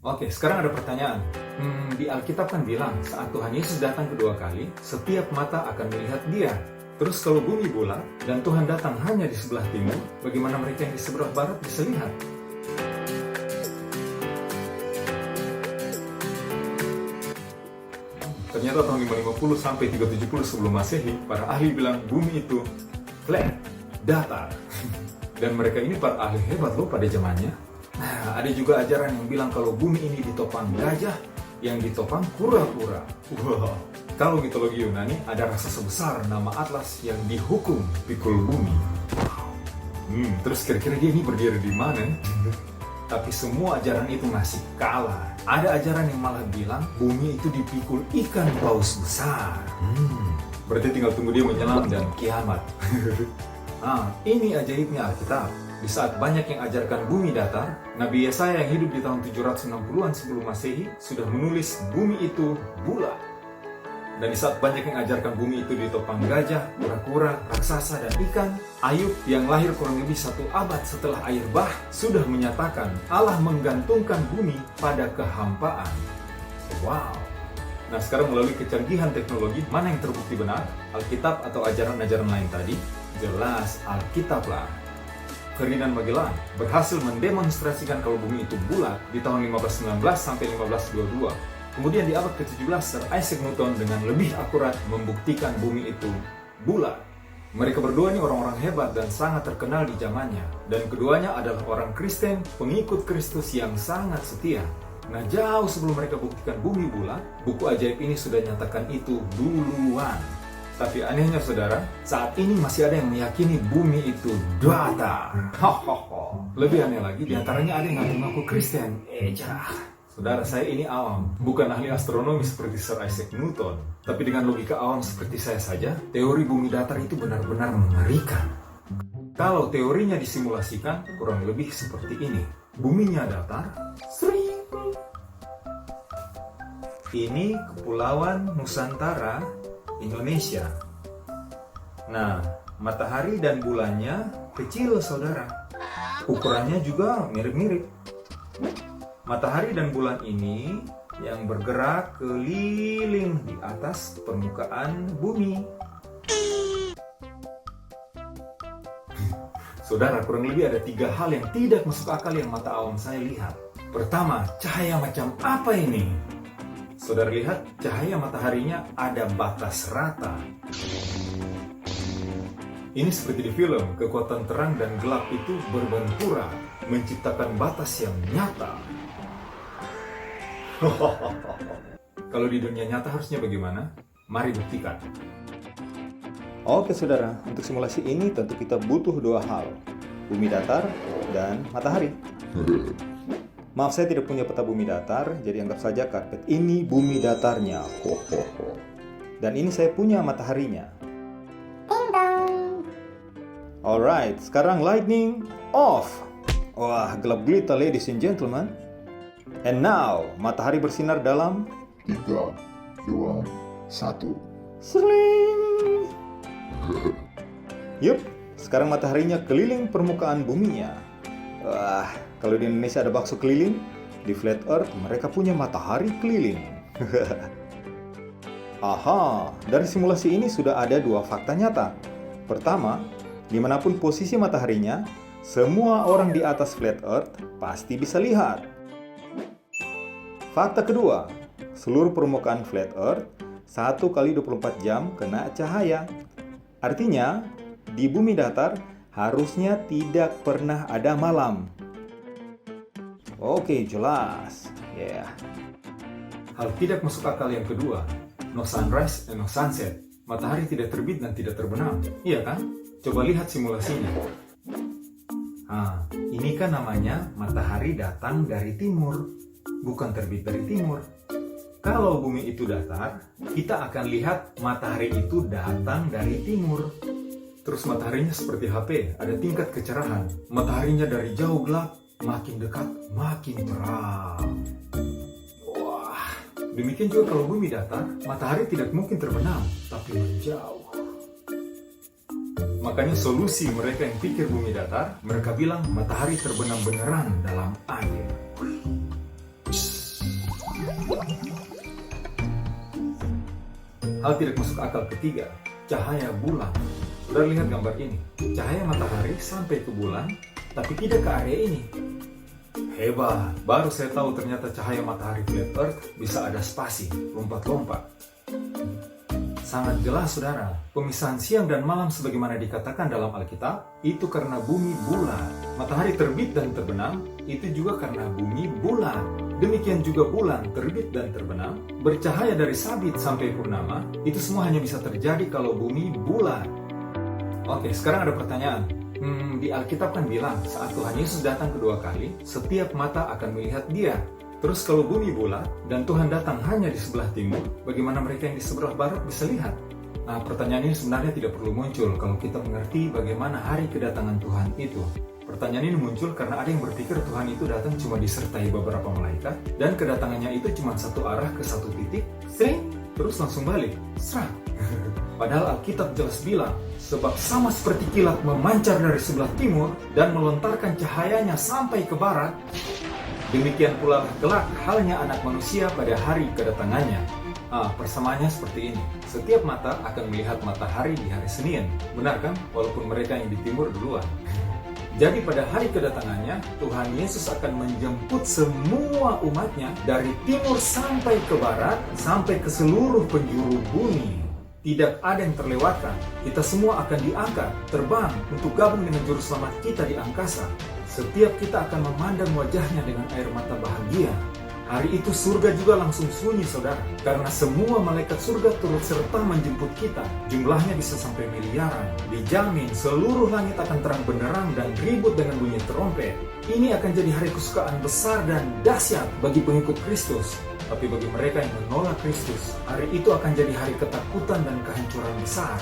Oke, sekarang ada pertanyaan. Di Alkitab kan bilang saat Tuhan Yesus datang kedua kali, setiap mata akan melihat Dia. Terus kalau bumi bulat dan Tuhan datang hanya di sebelah timur, bagaimana mereka yang di sebelah barat bisa lihat? Ternyata tahun 550 sampai 370 sebelum Masehi, para ahli bilang bumi itu flat, datar. Dan mereka ini para ahli hebat loh pada zamannya. Nah, ada juga ajaran yang bilang kalau bumi ini ditopang gajah, yang ditopang kura-kura. Wow. Kalau mitologi Yunani, ada raksasa besar nama Atlas yang dihukum pikul bumi. Terus kira-kira dia ini berdiri di mana? Tapi semua ajaran itu masih kalah. Ada ajaran yang malah bilang bumi itu dipikul ikan paus besar. Berarti tinggal tunggu dia menyelam dan kiamat. Ini ajaibnya Alkitab. Di saat banyak yang ajarkan bumi datar, Nabi Yesaya yang hidup di tahun 760-an sebelum Masehi sudah menulis bumi itu bulat. Dan di saat banyak yang ajarkan bumi itu ditopang gajah, kura-kura, raksasa, dan ikan, Ayub yang lahir kurang lebih 1 abad setelah air bah sudah menyatakan Allah menggantungkan bumi pada kehampaan. Wow! Nah, sekarang melalui kecanggihan teknologi, mana yang terbukti benar? Alkitab atau ajaran-ajaran lain tadi? Jelas Alkitab lah. Ferdinand Magellan berhasil mendemonstrasikan kalau bumi itu bulat di tahun 1519 sampai 1522. Kemudian di abad ke-17, Sir Isaac Newton dengan lebih akurat membuktikan bumi itu bulat. Mereka berdua ini orang-orang hebat dan sangat terkenal di zamannya. Dan keduanya adalah orang Kristen, pengikut Kristus yang sangat setia. Nah, jauh sebelum mereka buktikan bumi bulat, buku ajaib ini sudah nyatakan itu duluan. Tapi anehnya saudara, saat ini masih ada yang meyakini bumi itu datar. Lebih aneh lagi, diantaranya ada yang ngaku-ngaku Kristen. Saudara, saya ini awam, bukan ahli astronomi seperti Sir Isaac Newton. Tapi dengan logika awam seperti saya saja, teori bumi datar itu benar-benar mengerikan. Kalau teorinya disimulasikan, kurang lebih seperti ini. Buminya datar, sering. Ini Kepulauan Nusantara, Indonesia. Nah, matahari dan bulannya kecil, saudara. Ukurannya juga mirip-mirip. Matahari dan bulan ini yang bergerak keliling di atas permukaan bumi. Saudara, kurang lebih ada 3 hal yang tidak masuk akal yang mata awam saya lihat. Pertama, cahaya macam apa ini? Saudara lihat, cahaya mataharinya ada batas rata. Ini seperti di film, kekuatan terang dan gelap itu berbenturan, menciptakan batas yang nyata. Kalau di dunia nyata harusnya bagaimana? Mari buktikan. Oke saudara, untuk simulasi ini tentu kita butuh 2 hal. Bumi datar dan matahari. Maaf, saya tidak punya peta bumi datar, jadi anggap saja karpet ini bumi datarnya. Dan ini saya punya mataharinya. Alright, sekarang lightning off. Wah, gelap gulita ladies and gentlemen. And now, matahari bersinar dalam 3, 2, 1. Sling. Yup, sekarang mataharinya keliling permukaan buminya. Wah, kalau di Indonesia ada bakso keliling, di Flat Earth mereka punya matahari keliling. Aha, dari simulasi ini sudah ada 2 fakta nyata. Pertama, dimanapun posisi mataharinya, semua orang di atas Flat Earth pasti bisa lihat. Fakta kedua, seluruh permukaan Flat Earth 1 kali 24 jam kena cahaya. Artinya, di bumi datar harusnya tidak pernah ada malam. Oke, jelas. Hal tidak masuk akal yang kedua, no sunrise and no sunset. Matahari tidak terbit dan tidak terbenam. Iya kan? Coba lihat simulasinya. Ini kan namanya matahari datang dari timur, bukan terbit dari timur. Kalau bumi itu datar, kita akan lihat matahari itu datang dari timur. Terus mataharinya seperti HP, ada tingkat kecerahan. Mataharinya dari jauh gelap, makin dekat, makin terang. Wah, demikian juga kalau bumi datar, matahari tidak mungkin terbenam, tapi menjauh. Makanya solusi mereka yang pikir bumi datar, mereka bilang matahari terbenam beneran dalam air. Hal tidak masuk akal ketiga, cahaya bulan. Saudara lihat gambar ini, cahaya matahari sampai ke bulan, tapi tidak ke area ini. Hebat, baru saya tahu ternyata cahaya matahari flat earth bisa ada spasi, lompat-lompat. Sangat jelas saudara, pemisahan siang dan malam sebagaimana dikatakan dalam Alkitab, itu karena bumi bulat. Matahari terbit dan terbenam, itu juga karena bumi bulat. Demikian juga bulan terbit dan terbenam, bercahaya dari sabit sampai purnama, itu semua hanya bisa terjadi kalau bumi bulat. Oke, sekarang ada pertanyaan. Di Alkitab kan bilang, saat Tuhan Yesus datang kedua kali, setiap mata akan melihat Dia. Terus kalau bumi bulat dan Tuhan datang hanya di sebelah timur, bagaimana mereka yang di sebelah barat bisa lihat? Nah, pertanyaan ini sebenarnya tidak perlu muncul kalau kita mengerti bagaimana hari kedatangan Tuhan itu. Pertanyaan ini muncul karena ada yang berpikir Tuhan itu datang cuma disertai beberapa malaikat dan kedatangannya itu cuma satu arah ke satu titik, sering, terus langsung balik, serak. Padahal Alkitab jelas bilang, sebab sama seperti kilat memancar dari sebelah timur dan melontarkan cahayanya sampai ke barat, demikian pula kelak halnya anak manusia pada hari kedatangannya. Persamaannya seperti ini. Setiap mata akan melihat matahari di hari Senin. Benar kan? Walaupun mereka yang di timur duluan. Jadi pada hari kedatangannya, Tuhan Yesus akan menjemput semua umatnya dari timur sampai ke barat, sampai ke seluruh penjuru bumi. Tidak ada yang terlewatkan. Kita semua akan diangkat, terbang untuk gabung dengan juru selamat kita di angkasa. Setiap kita akan memandang wajahnya dengan air mata bahagia. Hari itu surga juga langsung sunyi saudara, karena semua malaikat surga turut serta menjemput kita. Jumlahnya bisa sampai miliaran. Dijamin seluruh langit akan terang benderang dan ribut dengan bunyi trompet. Ini akan jadi hari kesukaan besar dan dahsyat bagi pengikut Kristus. Tapi bagi mereka yang menolak Kristus, hari itu akan jadi hari ketakutan dan kehancuran besar.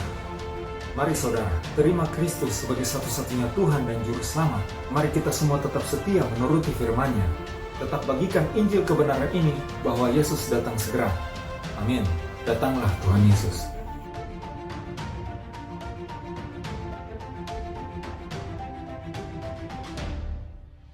Mari saudara, terima Kristus sebagai satu-satunya Tuhan dan Juru Selamat. Mari kita semua tetap setia menuruti firman-Nya. Tetap bagikan Injil kebenaran ini bahwa Yesus datang segera. Amin. Datanglah Tuhan Yesus.